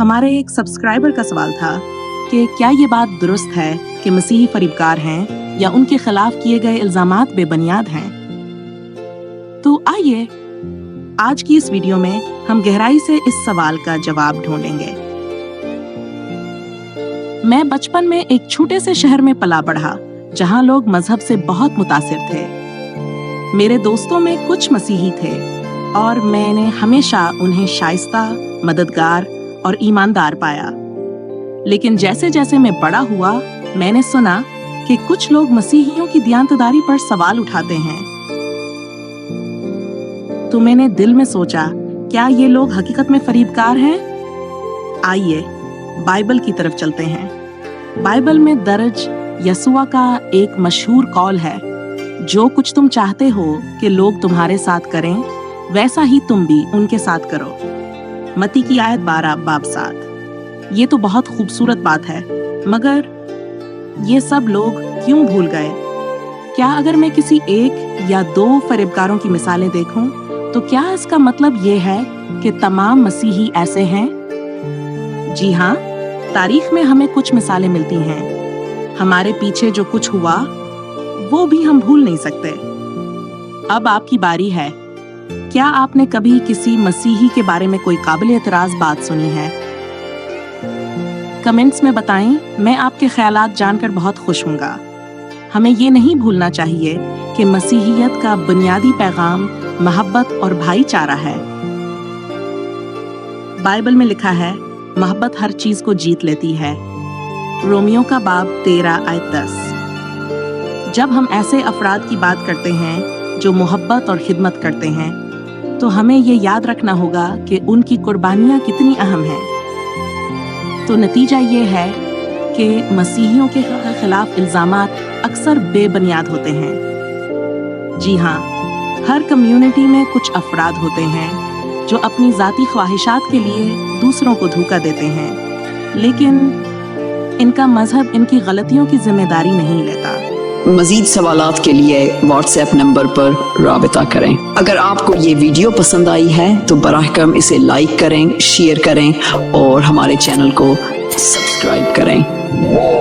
हमारे एक सब्सक्राइबर का सवाल था कि क्या ये बात दुरुस्त है कि मसीही फरीबकार हैं या उनके खिलाफ किए गए इल्जामात बेबुनियाद हैं। तो आइए आज की इस वीडियो में हम गहराई से इस सवाल का जवाब ढूंढेंगे। मैं बचपन में एक छोटे से शहर में पला बढ़ा जहां लोग मजहब से बहुत मुतासिर थे। मेरे दोस्तों में कुछ मसीही थे और मैंने हमेशा उन्हें शाइस्ता, मददगार और ईमानदार पाया। लेकिन जैसे जैसे मैं बड़ा हुआ, मैंने सुना कि कुछ लोग मसीहियों की दियानतदारी पर सवाल उठाते हैं। तो मैंने दिल में सोचा, क्या ये लोग हकीकत में फरीबकार हैं? आइए बाइबल की तरफ चलते हैं। बाइबल में दर्ज यसूआ का एक मशहूर कौल है, जो कुछ तुम चाहते हो कि लोग तुम्हारे साथ करें, वैसा ही तुम भी उनके साथ करो। मत्ती की आयत 12 बाब 7। ये तो बहुत खूबसूरत बात है, मगर ये सब लोग क्यों भूल गए? क्या अगर मैं किसी एक या दो फरेबकारों की मिसालें देखूं, तो क्या इसका मतलब ये है कि तमाम मसीही ऐसे हैं? जी हाँ, तारीख में हमें कुछ मिसालें मिलती हैं। हमारे पीछे जो कुछ हुआ वो भी हम भूल नहीं सकते। अब आपकी बारी है। क्या आपने कभी किसी मसीही के बारे में कोई काबिल एतराज बात सुनी है? कमेंट्स में बताएं, मैं आपके ख्यालात जानकर बहुत खुश हूँगा। हमें ये नहीं भूलना चाहिए कि मसीहियत का बुनियादी पैगाम मोहब्बत और भाईचारा है। बाइबल में लिखा है, मोहब्बत हर चीज को जीत लेती है। रोमियो का बाब 13 आयत 10। जब हम ऐसे अफराद की बात करते हैं जो मोहब्बत और खिदमत करते हैं, तो हमें ये याद रखना होगा कि उनकी कुर्बानियाँ कितनी अहम हैं। तो नतीजा ये है कि मसीहियों के खिलाफ इल्जामात अक्सर बेबुनियाद होते हैं। जी हाँ, हर कम्युनिटी में कुछ अफराद होते हैं जो अपनी ज़ाती ख्वाहिशात के लिए दूसरों को धोखा देते हैं, लेकिन इनका मजहब इनकी गलतियों की जिम्मेदारी नहीं लेता। मजीद सवालात के लिए व्हाट्सएप नंबर पर राबिता करें। अगर आपको ये वीडियो पसंद आई है तो बराह करम इसे लाइक करें, शेयर करें और हमारे चैनल को सब्सक्राइब करें।